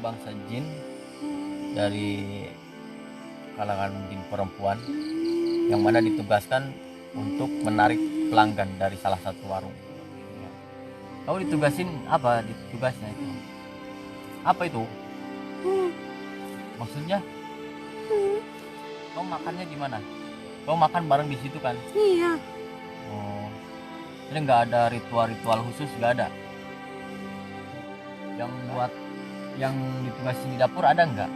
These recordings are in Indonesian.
bangsa jin dari kalangan jin perempuan yang mana ditugaskan untuk menarik pelanggan dari salah satu warung. Kau ditugasin apa? Tugasnya itu apa itu? Maksudnya kau makannya gimana? Kau makan bareng di situ kan? Iya. Oh, jadi nggak ada ritual-ritual khusus, nggak ada? Yang buat yang ditugasin di dapur ada nggak?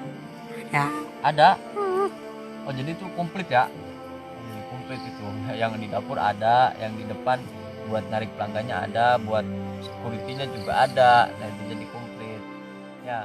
Ada. Ada. Oh jadi itu komplit ya? Komplit itu. Yang di dapur ada, yang di depan buat narik pelanggannya ada, buat security-nya juga ada. Nah itu jadi komplit. Ya.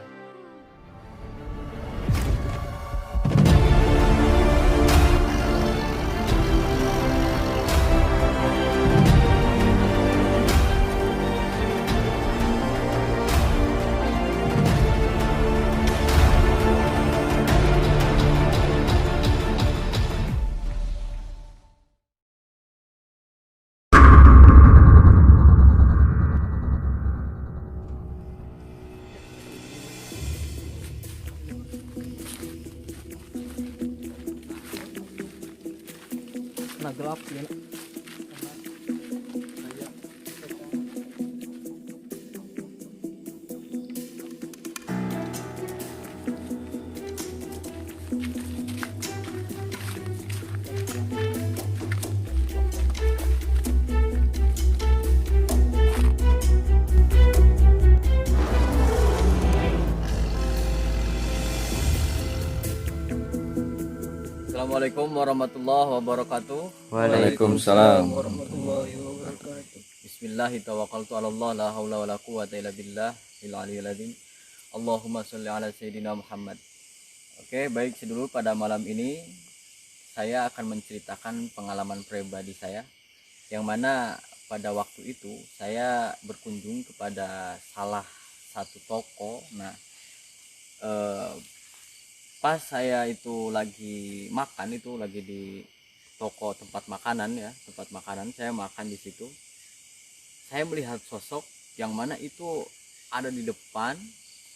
Nah gelap ya. Assalamualaikum warahmatullahi wabarakatuh. Waalaikumsalam. Warahmatullahi wabarakatuh. Bismillahirrahmanirrahim. La haula wala quwwata illa billah al-aliyyil azim. Allahumma sholli ala sayyidina Muhammad. Oke, baik, sedulu pada malam ini saya akan menceritakan pengalaman pribadi saya yang mana pada waktu itu saya berkunjung kepada salah satu toko. Nah, pas saya itu lagi makan, itu lagi di toko tempat makanan ya, tempat makanan, saya makan di situ. Saya melihat sosok yang mana itu ada di depan,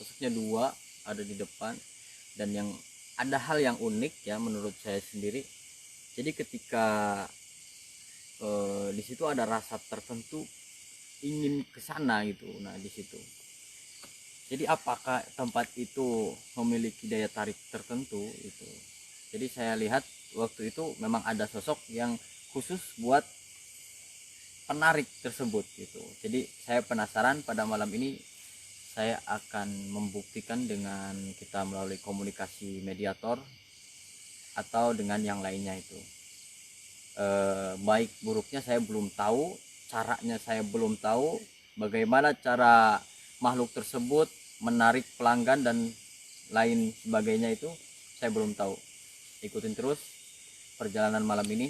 sosoknya dua ada di depan, dan yang ada hal yang unik ya menurut saya sendiri. Jadi ketika di situ ada rasa tertentu ingin ke sana gitu. Nah di situ. Jadi apakah tempat itu memiliki daya tarik tertentu itu? Jadi saya lihat waktu itu memang ada sosok yang khusus buat penarik tersebut gitu. Jadi saya penasaran, pada malam ini saya akan membuktikan dengan kita melalui komunikasi mediator atau dengan yang lainnya itu. Baik buruknya saya belum tahu, caranya saya belum tahu, bagaimana cara makhluk tersebut menarik pelanggan dan lain sebagainya itu saya belum tahu. Ikutin terus perjalanan malam ini.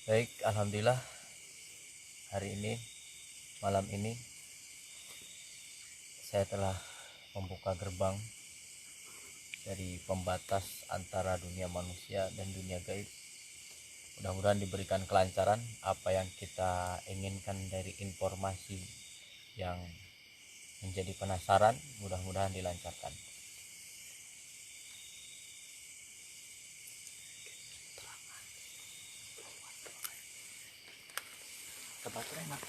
Baik, alhamdulillah hari ini, malam ini saya telah membuka gerbang dari pembatas antara dunia manusia dan dunia gaib. Mudah-mudahan diberikan kelancaran apa yang kita inginkan dari informasi yang menjadi penasaran, mudah-mudahan dilancarkan. Baterai enak.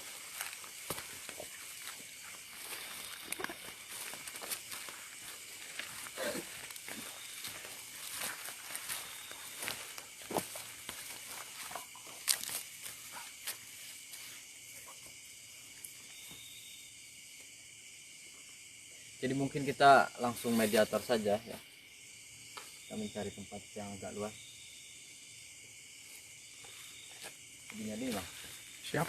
Jadi mungkin kita langsung mediator saja ya. Kita mencari tempat yang agak luas. Jadi lah. Siap.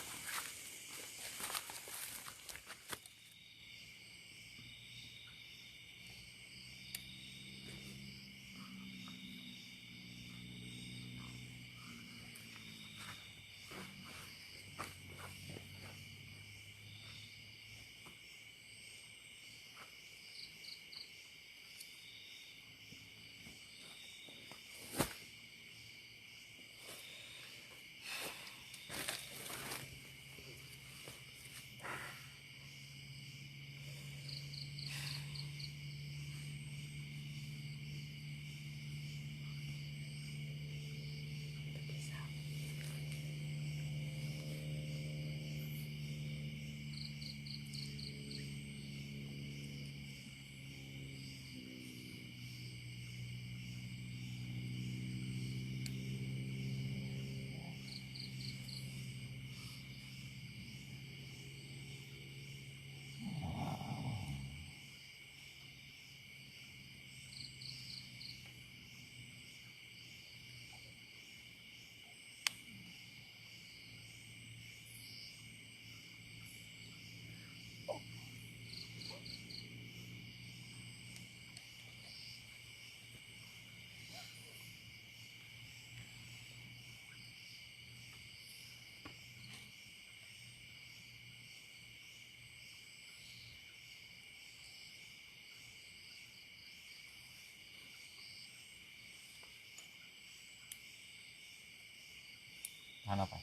Tahan apa?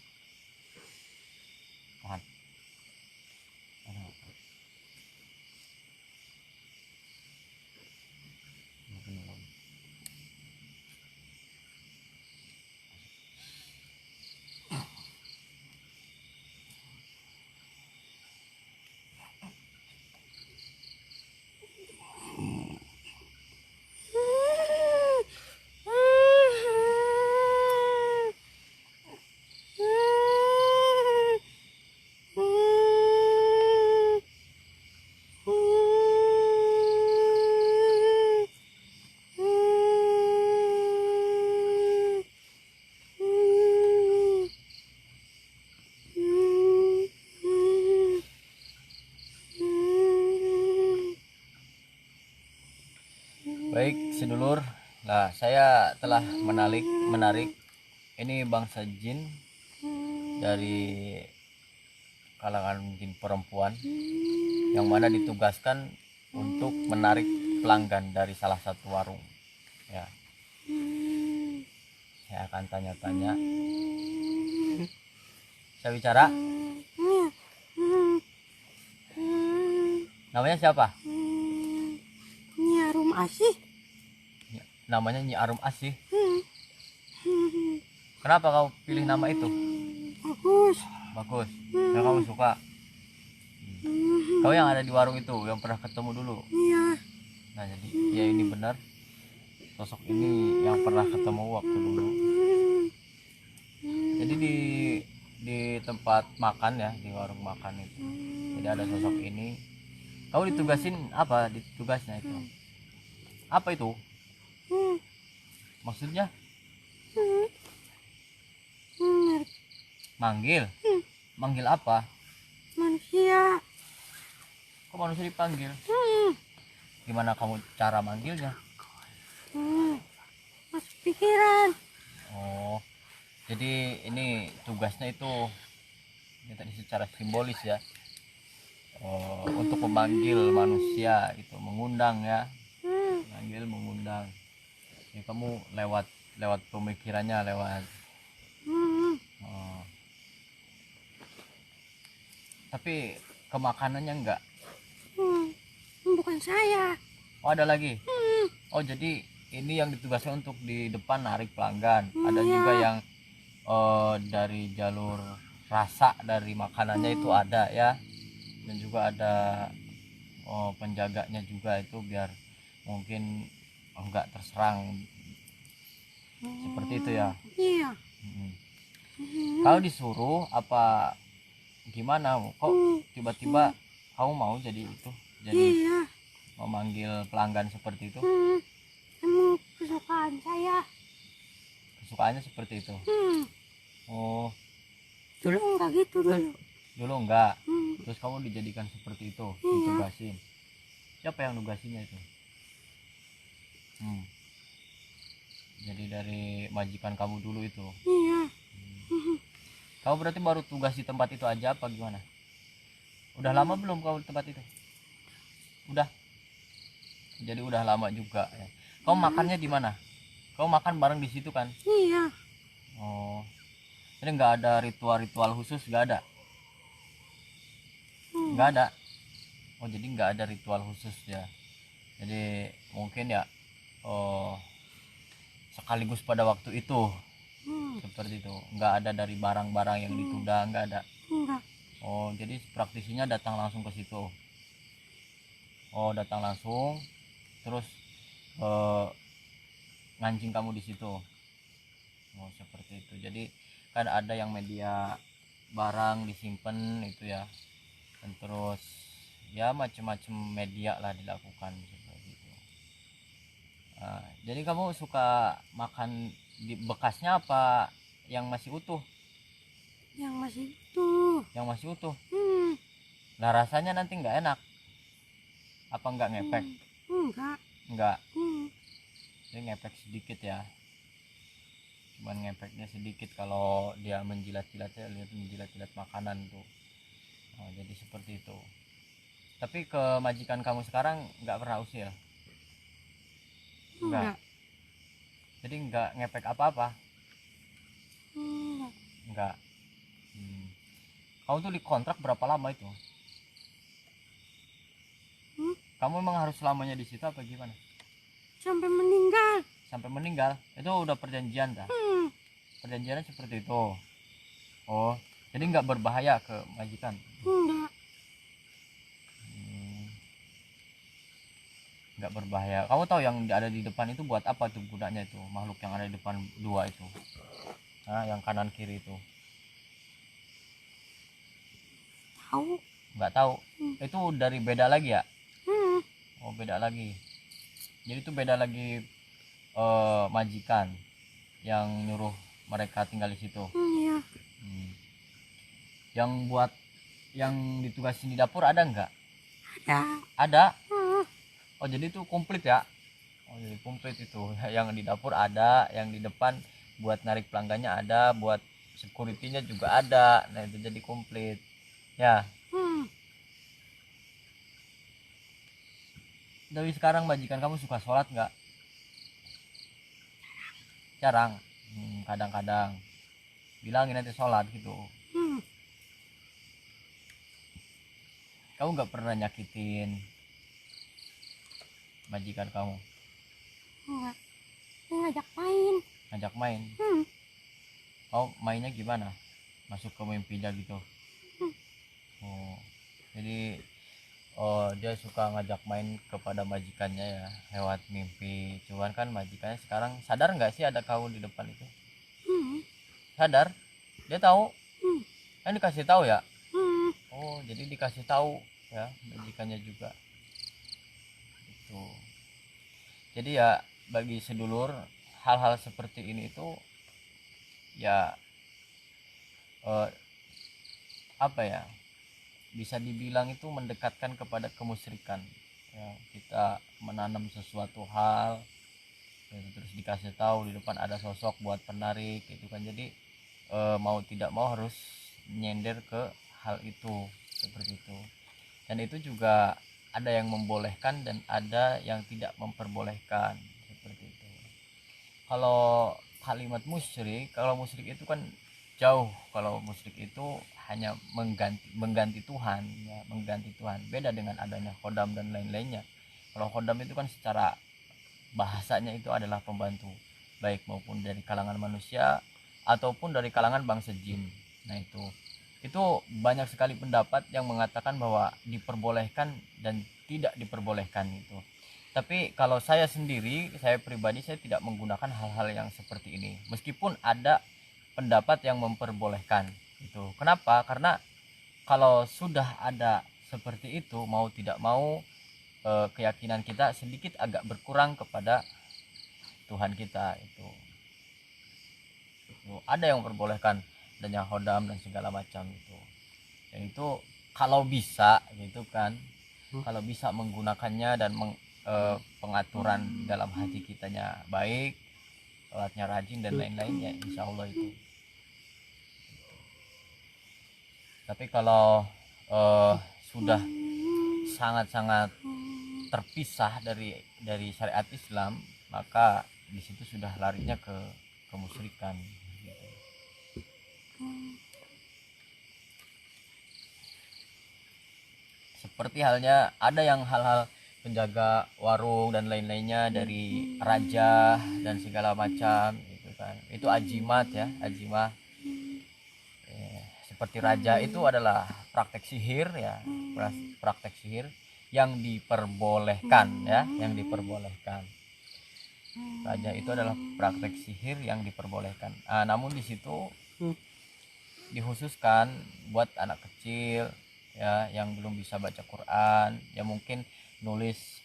Tahan. Tahan apa? Mungkin belum. Baik, sedulur. Nah, saya telah menarik ini bangsa jin dari kalangan jin perempuan yang mana ditugaskan untuk menarik pelanggan dari salah satu warung. Ya. Saya akan tanya-tanya. Saya bicara. Namanya siapa? Nyi Arum Asih. Namanya Nyi Arum Asih. Kenapa kau pilih nama itu? Bagus. Bagus. Ya, kamu suka. Kau yang ada di warung itu, yang pernah ketemu dulu. Iya. Nah, jadi ya ini benar. Sosok ini yang pernah ketemu waktu dulu. Jadi di tempat makan ya, di warung makan itu. Jadi ada sosok ini. Kau ditugasin apa? Ditugasnya itu. Apa itu? Maksudnya? Manggil. Manggil apa? Manusia. Kok manusia dipanggil? Gimana kamu cara manggilnya? Masuk pikiran. Oh, Jadi ini tugasnya itu ini tadi secara simbolis ya, untuk memanggil manusia gitu, mengundang ya, mengundang. Ya, kamu lewat lewat pemikirannya, lewat oh. Tapi ke makanannya enggak. Bukan saya. Oh, ada lagi. Oh, jadi ini yang ditugaskan untuk di depan narik pelanggan. Ada Iya. juga yang dari jalur rasa dari makanannya itu ada ya, dan juga ada penjaganya juga itu biar mungkin enggak terserang seperti itu ya. Iya. Mm. Kalau disuruh apa gimana kok tiba-tiba kamu mau jadi itu, jadi Iya. memanggil pelanggan seperti itu? Emang kesukaan saya. Kesukaannya seperti itu. Oh, Dulu enggak gitu dulu. dulu enggak. Hmm. Terus kamu dijadikan seperti itu, Iya. ditugasin. Siapa yang nugasinya itu? Jadi dari majikan kamu dulu itu. Iya. Kamu berarti baru tugas di tempat itu aja apa gimana? Udah lama belum kau di tempat itu? Udah. Jadi udah lama juga ya. Kau makannya di mana? Kau makan bareng di situ kan? Iya. Oh. Jadi nggak ada ritual-ritual khusus, nggak ada? Nggak ada. Oh, jadi nggak ada ritual khusus ya. Jadi mungkin ya sekaligus pada waktu itu seperti itu. Nggak ada dari barang-barang yang ditunda, nggak ada. Enggak. Oh, jadi praktisinya datang langsung ke situ. Oh, datang langsung, terus ngancing kamu di situ. Oh, seperti itu. Jadi kan ada yang media barang disimpan itu ya, dan terus ya macam-macam media lah dilakukan seperti itu. Nah, jadi kamu suka makan di bekasnya apa yang masih utuh? Yang masih itu. Yang masih utuh. Nah, rasanya nanti nggak enak. Apa nggak ngepek? Enggak. Nggak. Jadi ngepek sedikit ya. Cuman ngepeknya sedikit kalau dia menjilat-jilat, saya lihat menjilat-jilat makanan tuh. Oh, jadi seperti itu. Tapi ke majikan kamu sekarang nggak pernah usil? Enggak. Jadi nggak ngepek apa-apa? Enggak. Nggak. Kamu tuh dikontrak berapa lama itu? Kamu emang harus selamanya di situ apa gimana? Sampai meninggal. Sampai meninggal? Itu udah perjanjian dah? Perjanjiannya seperti itu. Oh, jadi nggak berbahaya ke majikan? Enggak. Nggak berbahaya. Kamu tahu yang ada di depan itu buat apa tuh gunanya itu, makhluk yang ada di depan dua itu? Nah, yang kanan kiri itu? Tahu. Nggak tahu. Itu dari beda lagi ya? Hmm. Oh, beda lagi. Jadi itu beda lagi majikan yang nyuruh mereka tinggal di situ. Iya. Yang buat yang ditugasin di dapur ada nggak? Ada. Ada. Oh, jadi itu komplit ya? Oh, jadi komplit itu. Yang di dapur ada, yang di depan buat narik pelanggannya ada, buat security-nya juga ada. Nah, itu jadi komplit ya. Tapi sekarang majikan kamu suka sholat nggak? Jarang. Kadang-kadang bilangin nanti sholat gitu. Kamu nggak pernah nyakitin majikan kamu? Enggak. Dia ngajak main. Ngajak main? Oh, mainnya gimana? Masuk ke mimpinya gitu? Oh, jadi dia suka ngajak main kepada majikannya ya lewat mimpi. Cuman kan majikannya sekarang sadar nggak sih ada kamu di depan itu? Sadar? Dia tahu? Kan dikasih tahu ya? Oh, jadi dikasih tahu ya majikannya juga. Itu. Jadi ya bagi sedulur hal-hal seperti ini itu ya apa ya? Bisa dibilang itu mendekatkan kepada kemusyrikan ya. Kita menanam sesuatu hal ya, terus dikasih tahu di depan ada sosok buat penarik itu kan, jadi mau tidak mau harus nyender ke hal itu seperti itu. Dan itu juga ada yang membolehkan dan ada yang tidak memperbolehkan seperti itu. Kalau kalimat musyrik, kalau musyrik itu kan jauh. Kalau musyrik itu hanya mengganti Tuhan ya, mengganti Tuhan. Beda dengan adanya khodam dan lain-lainnya. Kalau khodam itu kan secara bahasanya itu adalah pembantu, baik maupun dari kalangan manusia ataupun dari kalangan bangsa jin. Nah itu banyak sekali pendapat yang mengatakan bahwa diperbolehkan dan tidak diperbolehkan itu. Tapi kalau saya sendiri, saya pribadi, saya tidak menggunakan hal-hal yang seperti ini meskipun ada pendapat yang memperbolehkan itu. Kenapa? Karena kalau sudah ada seperti itu, mau tidak mau keyakinan kita sedikit agak berkurang kepada Tuhan kita itu. Ada yang memperbolehkan adanya hodam dan segala macam itu. Dan itu kalau bisa gitu kan, kalau bisa menggunakannya dan pengaturan dalam hati kitanya baik, sholatnya rajin dan lain-lainnya, insya Allah itu. Tapi kalau sudah sangat-sangat terpisah dari syariat Islam, maka di situ sudah larinya ke kemusyrikan. Seperti halnya ada yang hal-hal penjaga warung dan lain-lainnya dari raja dan segala macam gitu kan. Itu ajimat ya, ajimah. Seperti raja itu adalah praktek sihir ya, praktek sihir yang diperbolehkan ya, yang diperbolehkan. Raja itu adalah praktek sihir yang diperbolehkan. Namun di situ dikhususkan buat anak kecil ya, yang belum bisa baca Quran, ya mungkin nulis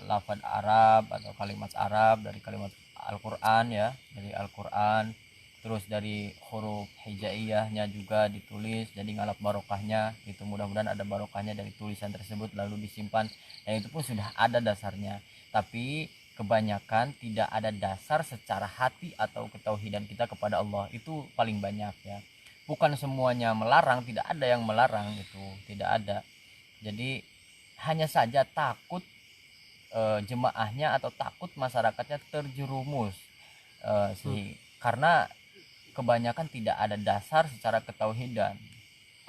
lafaz Arab atau kalimat Arab dari kalimat Al-Quran ya, dari Al-Quran. Terus dari huruf hijaiyahnya juga ditulis, jadi ngalap barokahnya itu. Mudah-mudahan ada barokahnya dari tulisan tersebut lalu disimpan, dan itu pun sudah ada dasarnya. Tapi kebanyakan tidak ada dasar secara hati atau ketauhidan kita kepada Allah, itu paling banyak ya. Bukan semuanya melarang, tidak ada yang melarang itu, tidak ada. Jadi hanya saja takut jemaahnya atau takut masyarakatnya terjerumus karena kebanyakan tidak ada dasar secara ketauhidan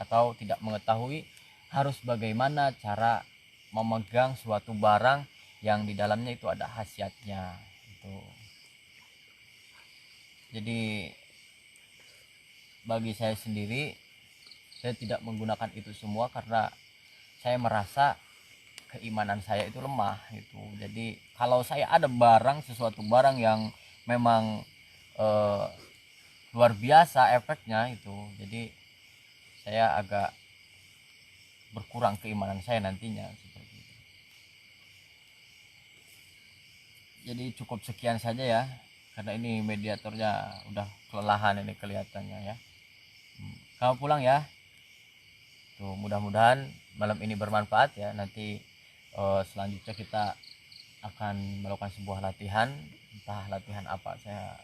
atau tidak mengetahui harus bagaimana cara memegang suatu barang yang di dalamnya itu ada khasiatnya itu. Jadi bagi saya sendiri, saya tidak menggunakan itu semua karena saya merasa keimanan saya itu lemah itu. Jadi kalau saya ada sesuatu barang yang memang luar biasa efeknya itu, jadi saya agak berkurang keimanan saya nantinya seperti itu. Jadi cukup sekian saja ya, karena ini mediatornya udah kelelahan ini kelihatannya ya. Kamu pulang ya. Tuh, mudah-mudahan malam ini bermanfaat ya. Nanti selanjutnya kita akan melakukan sebuah latihan, entah latihan apa saya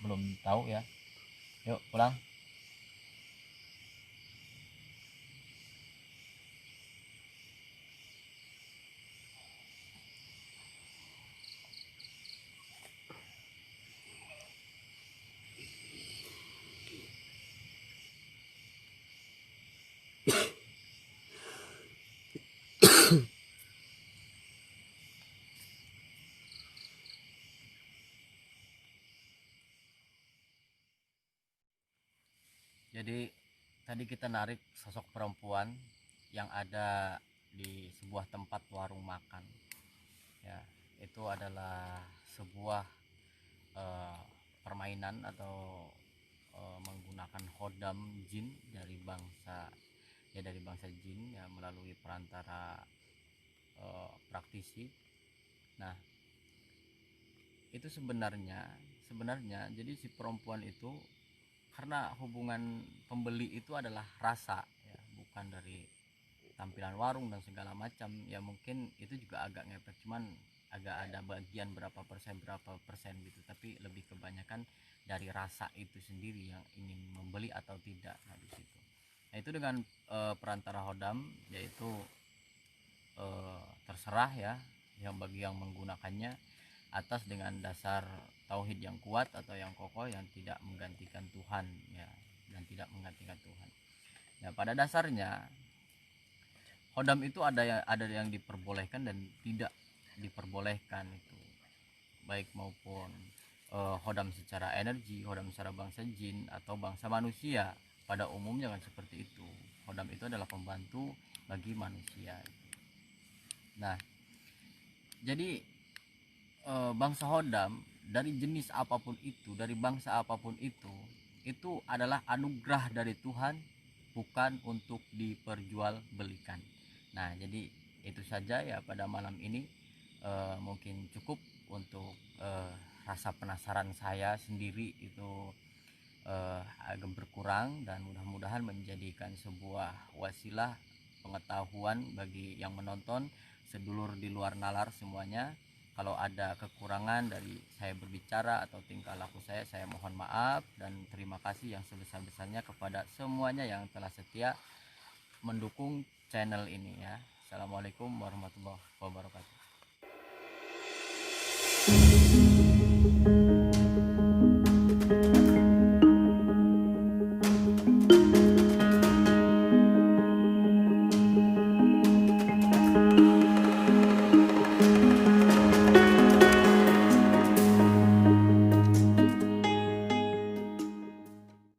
belum tahu ya. Yuk pulang. Jadi tadi kita narik sosok perempuan yang ada di sebuah tempat warung makan ya. Itu adalah sebuah permainan atau menggunakan hodam jin dari bangsa jin ya, melalui perantara praktisi. Nah itu sebenarnya jadi si perempuan itu, karena hubungan pembeli itu adalah rasa ya, bukan dari tampilan warung dan segala macam ya. Mungkin itu juga agak ngefek, cuman agak ada bagian berapa persen gitu, tapi lebih kebanyakan dari rasa itu sendiri yang ingin membeli atau tidak. Nah di situ, nah itu dengan perantara hodam, yaitu terserah ya yang bagi yang menggunakannya atas dengan dasar tauhid yang kuat atau yang kokoh yang tidak menggantikan Tuhan ya, dan tidak menggantikan Tuhan. Nah pada dasarnya hodam itu ada yang diperbolehkan dan tidak diperbolehkan itu, baik maupun hodam secara energi, hodam secara bangsa jin atau bangsa manusia. Pada umumnya kan seperti itu, hodam itu adalah pembantu bagi manusia. Nah jadi bangsa hodam dari jenis apapun itu, dari bangsa apapun itu adalah anugerah dari Tuhan, bukan untuk diperjualbelikan. Nah jadi itu saja ya pada malam ini. Mungkin cukup untuk rasa penasaran saya sendiri itu agak berkurang, dan mudah-mudahan menjadikan sebuah wasilah pengetahuan bagi yang menonton, sedulur di luar nalar semuanya. Kalau ada kekurangan dari saya berbicara atau tingkah laku saya mohon maaf, dan terima kasih yang sebesar-besarnya kepada semuanya yang telah setia mendukung channel ini ya. Assalamualaikum warahmatullahi wabarakatuh.